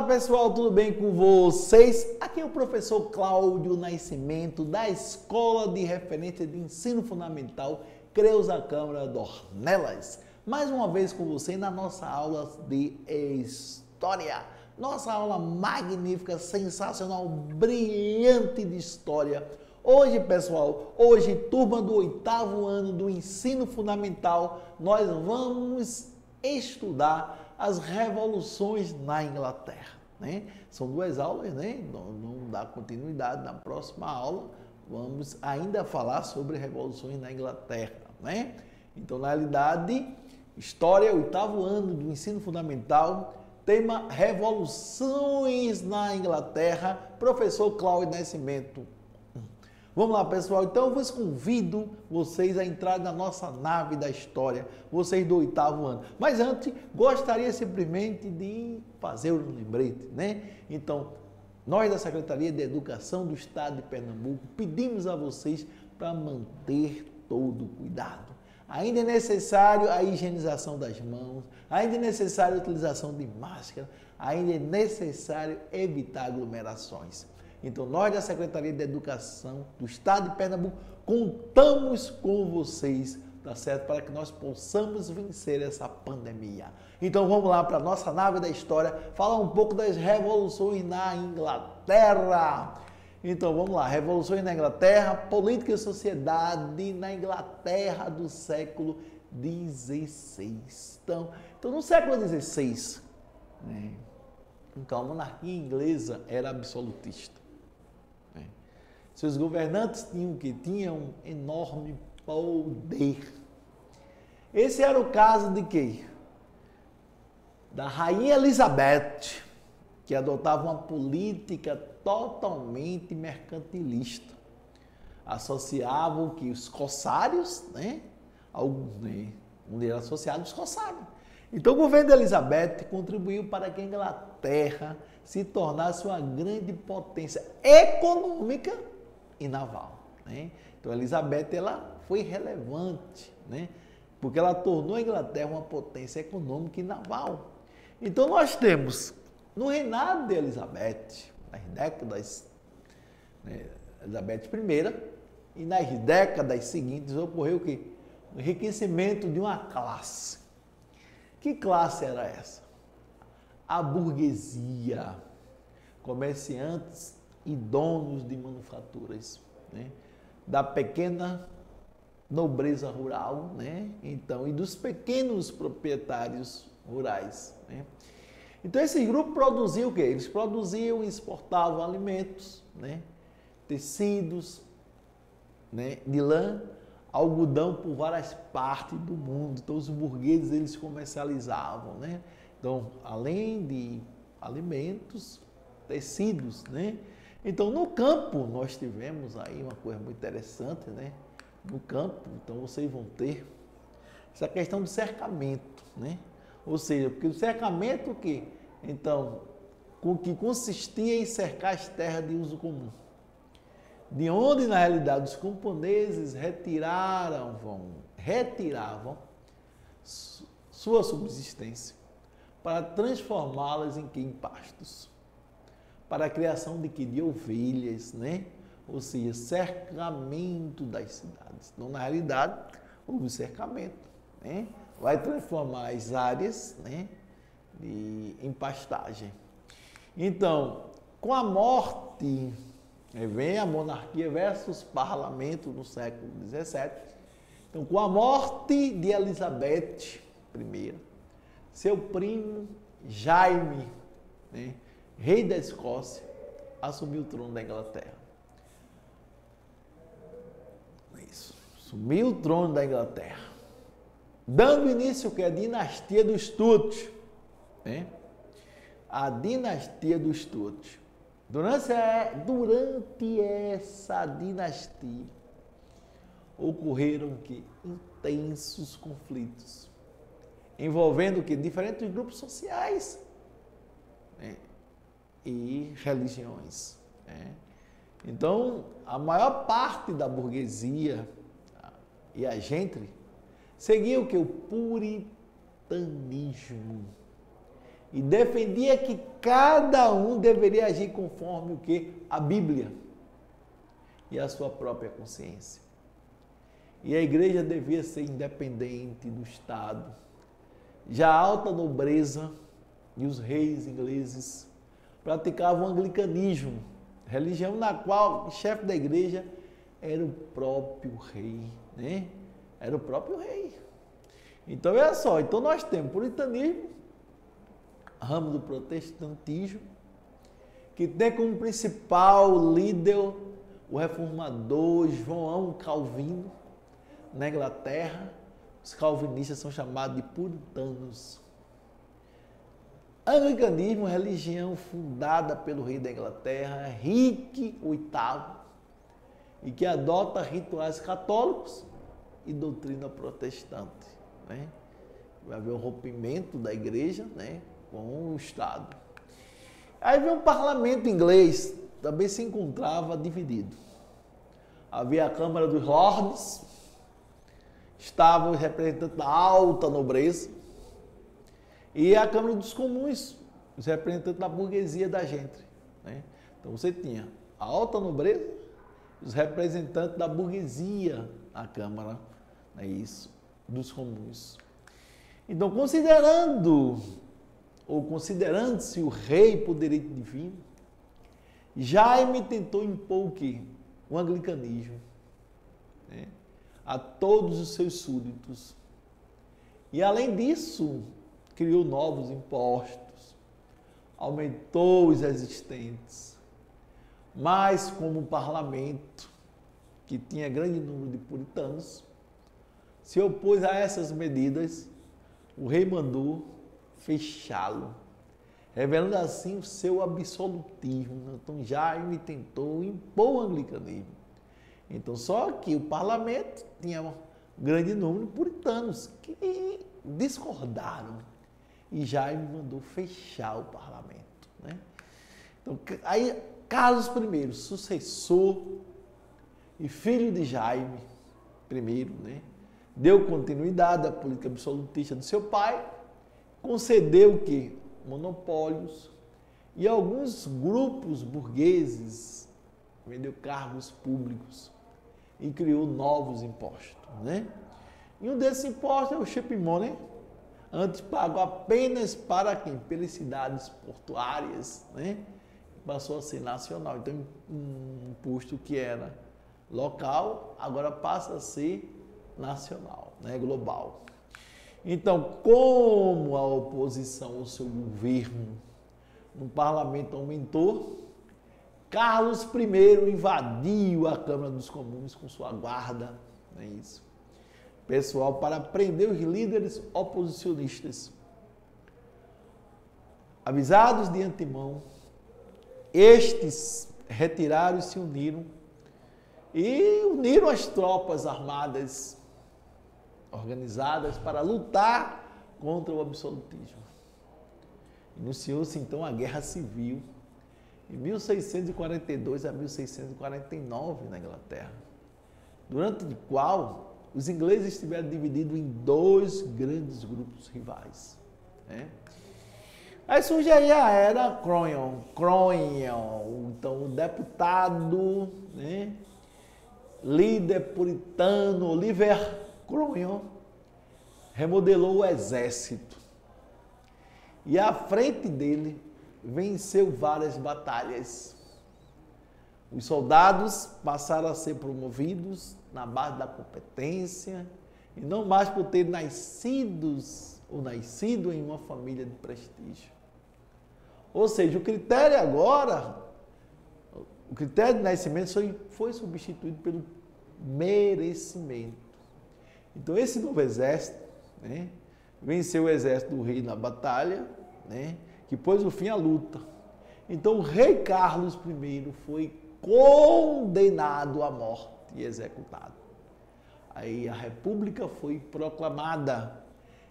pessoal, tudo bem com vocês? Aqui é o professor Cláudio Nascimento, da Escola de Referência de Ensino Fundamental Creuza Câmara Dornelas. Mais uma vez com você na nossa aula de História. Nossa aula magnífica, sensacional, brilhante de História. Hoje, pessoal, turma do 8º ano do Ensino Fundamental, nós vamos estudar as revoluções na Inglaterra, né? São 2 aulas, né? Não dá continuidade. Na próxima aula vamos ainda falar sobre revoluções na Inglaterra, né? Então, na realidade, História, 8º ano do Ensino Fundamental, tema Revoluções na Inglaterra, professor Cláudio Nascimento. Vamos lá, pessoal. Então, eu vos convido vocês a entrar na nossa nave da história, vocês do 8º ano. Mas antes, gostaria simplesmente de fazer um lembrete, né? Então, nós da Secretaria de Educação do Estado de Pernambuco pedimos a vocês para manter todo o cuidado. Ainda é necessário a higienização das mãos, ainda é necessário a utilização de máscara, ainda é necessário evitar aglomerações. Então, nós da Secretaria de Educação do Estado de Pernambuco contamos com vocês, tá certo? Para que nós possamos vencer essa pandemia. Então, vamos lá para a nossa nave da história, falar um pouco das revoluções na Inglaterra. Então, vamos lá, revoluções na Inglaterra, política e sociedade na Inglaterra do século XVI. Então no século XVI, né, então, a monarquia inglesa era absolutista. Seus governantes tinham um enorme poder. Esse era o caso de quê? Da Rainha Elizabeth, que adotava uma política totalmente mercantilista. Associavam que os corsários, né? Onde era associado os corsários. Então, o governo de Elizabeth contribuiu para que a Inglaterra se tornasse uma grande potência econômica e naval, né? Então, a Elizabeth ela foi relevante, né? Porque ela tornou a Inglaterra uma potência econômica e naval. Então, nós temos, no reinado de Elizabeth, nas décadas, né, Elizabeth I, e nas décadas seguintes ocorreu o quê? O enriquecimento de uma classe. Que classe era essa? A burguesia, comerciantes e donos de manufaturas, né? Da pequena nobreza rural, né? Então, e dos pequenos proprietários rurais, né? Então, esse grupo produzia o quê? Eles produziam e exportavam alimentos, né? Tecidos, né? De lã, algodão por várias partes do mundo. Então, os burgueses, eles comercializavam, né? Então, além de alimentos, tecidos, né? Então, no campo, nós tivemos aí uma coisa muito interessante, né? No campo, então, vocês vão ter essa questão do cercamento, né? Ou seja, porque o cercamento, o quê? Então, que consistia em cercar as terras de uso comum. De onde, na realidade, os camponeses retiravam sua subsistência para transformá-las em pastos, para a criação de ovelhas, né? Ou seja, cercamento das cidades. Então, na realidade, houve cercamento, né? Vai transformar as áreas, né, em pastagem. Então, com a morte, vem a monarquia versus parlamento no século XVII. Então, com a morte de Elizabeth I, seu primo Jaime, né, rei da Escócia, assumiu o trono da Inglaterra. Isso, assumiu o trono da Inglaterra, dando início à dinastia dos Stuart, né? A dinastia dos Stuart. Durante essa dinastia ocorreram intensos conflitos envolvendo diferentes grupos sociais, né, e religiões, né? Então, a maior parte da burguesia e a gente seguia o puritanismo. e defendia que cada um deveria agir conforme o que? A Bíblia e a sua própria consciência. E a igreja devia ser independente do Estado. Já a alta nobreza e os reis ingleses praticavam o anglicanismo, religião na qual o chefe da igreja era o próprio rei, né? Era o próprio rei. Então, olha só, então nós temos puritanismo, ramo do protestantismo, que tem como principal líder o reformador João Calvino, na Inglaterra. Os calvinistas são chamados de puritanos. Anglicanismo, religião fundada pelo rei da Inglaterra, Henrique VIII, e que adota rituais católicos e doutrina protestante, né? Vai haver um rompimento da igreja, né, com o Estado. Aí vem um parlamento inglês, também se encontrava dividido. Havia a Câmara dos Lordes, estavam os representantes da alta nobreza, e a Câmara dos Comuns, os representantes da burguesia da gente, né? Então você tinha a alta nobreza, os representantes da burguesia, a Câmara, é isso, dos comuns. Então, considerando-se o rei por direito divino, Jaime tentou impor o quê? O anglicanismo, né, a todos os seus súditos. E, além disso, criou novos impostos, aumentou os existentes. Mas, como o parlamento, que tinha grande número de puritanos, se opôs a essas medidas, o rei mandou fechá-lo, revelando assim o seu absolutismo. Então, Jaime tentou impor o anglicanismo. Então, só que o parlamento tinha um grande número de puritanos que discordaram. E Jaime mandou fechar o parlamento, né? Então, aí, Carlos I, sucessor e filho de Jaime I, né, deu continuidade à política absolutista do seu pai, concedeu o quê? Monopólios, e alguns grupos burgueses vendeu cargos públicos e criou novos impostos, né? E um desses impostos é o ship money, antes pago apenas para quem? Pelas cidades portuárias, né? Passou a ser nacional. Então, um imposto que era local, agora passa a ser nacional, né? Global. Então, como a oposição ao seu governo no parlamento aumentou, Carlos I invadiu a Câmara dos Comuns com sua guarda, não é isso? Pessoal, para prender os líderes oposicionistas. Avisados de antemão, estes retiraram e se uniram as tropas armadas organizadas para lutar contra o absolutismo. Iniciou-se então a Guerra Civil em 1642 a 1649 na Inglaterra, durante a qual os ingleses estiveram divididos em dois grandes grupos rivais, né? Aí surge aí a era Cromwell, então o deputado, né, líder puritano Oliver Cromwell remodelou o exército e à frente dele venceu várias batalhas. Os soldados passaram a ser promovidos na base da competência e não mais por ter nascido em uma família de prestígio. Ou seja, o critério de nascimento foi substituído pelo merecimento. Então, esse novo exército, né, venceu o exército do rei na batalha, né, que pôs o fim à luta. Então, o rei Carlos I foi condenado à morte e executado. Aí a república foi proclamada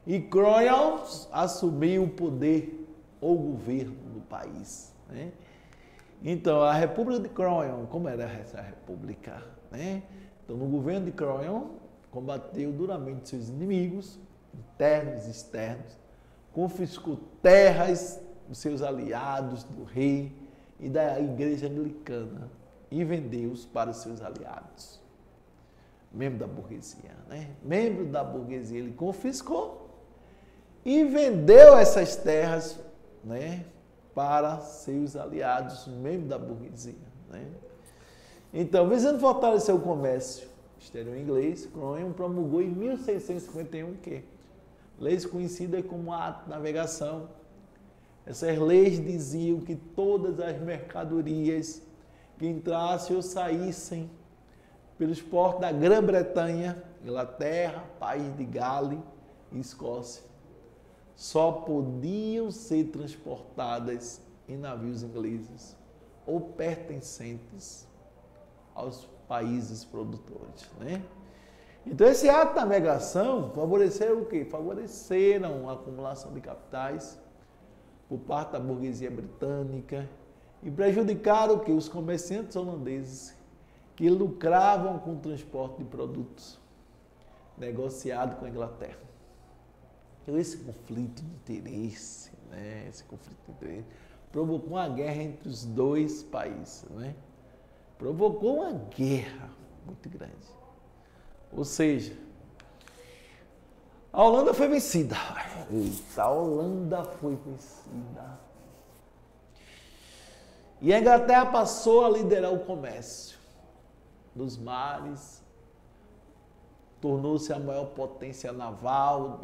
e Cromwell assumiu o poder ou governo do país, né? Então, a República de Cromwell, como era essa república, né? Então, no governo de Cromwell, combateu duramente seus inimigos, internos e externos, confiscou terras dos seus aliados, do rei e da igreja anglicana e vendeu-os para os seus aliados. Membro da burguesia, né? Membro da burguesia, ele confiscou e vendeu essas terras, né, para seus aliados, membros da burguesia, né? Então, visando fortalecer o comércio exterior inglês, Cromwell promulgou em 1651 que leis conhecidas como Ato de Navegação. Essas leis diziam que todas as mercadorias que entrassem ou saíssem pelos portos da Grã-Bretanha, Inglaterra, País de Gales e Escócia, só podiam ser transportadas em navios ingleses ou pertencentes aos países produtores, né? Então, esse ato de navegação favoreceu o quê? Favoreceram a acumulação de capitais por parte da burguesia britânica e prejudicaram o quê? Os comerciantes holandeses que lucravam com o transporte de produtos negociado com a Inglaterra. Então, esse conflito de interesse, né? Esse conflito de interesse provocou uma guerra entre os dois países, né? Provocou uma guerra muito grande. Ou seja, a Holanda foi vencida. Eita, a Holanda foi vencida. E a Inglaterra passou a liderar o comércio dos mares, tornou-se a maior potência naval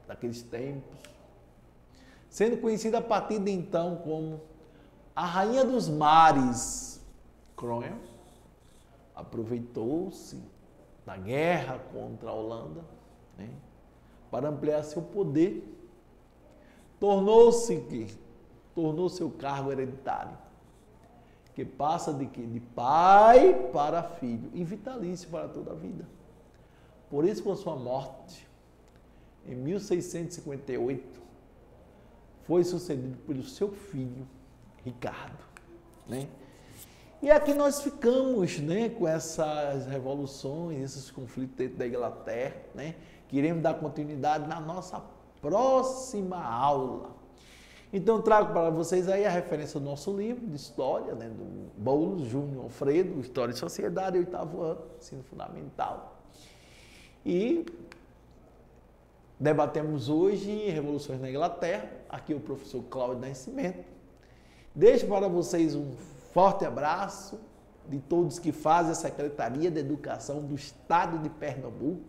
daqueles tempos, sendo conhecida a partir de então como a Rainha dos Mares. Cromwell aproveitou-se da guerra contra a Holanda, né, para ampliar seu poder, tornou seu cargo hereditário, que passa de pai para filho e vitalício para toda a vida. Por isso, com sua morte, em 1658, foi sucedido pelo seu filho, Ricardo, né? E aqui nós ficamos, né, com essas revoluções, esses conflitos dentro da Inglaterra, né, que iremos dar continuidade na nossa próxima aula. Então, trago para vocês aí a referência do nosso livro de história, né, do Boulos Júnior Alfredo, História e Sociedade, 8º ano, ensino fundamental. E debatemos hoje revoluções na Inglaterra. Aqui é o professor Cláudio Nascimento. Deixo para vocês um forte abraço de todos que fazem a Secretaria de Educação do Estado de Pernambuco,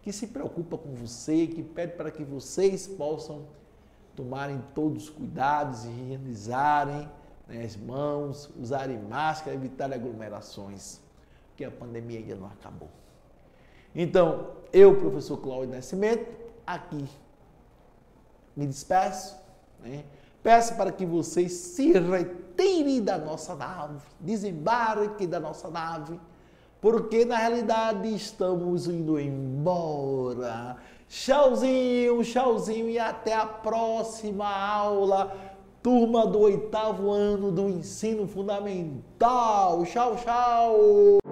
que se preocupa com você, que pede para que vocês possam tomarem todos os cuidados, higienizarem, né, as mãos, usarem máscara, evitar aglomerações, porque a pandemia ainda não acabou. Então, eu, professor Cláudio Nascimento, aqui me despeço, né? Peço para que vocês se retirem da nossa nave, desembarquem da nossa nave, porque na realidade estamos indo embora. Tchauzinho, tchauzinho e até a próxima aula, turma do 8º ano do ensino fundamental. Tchau, tchau!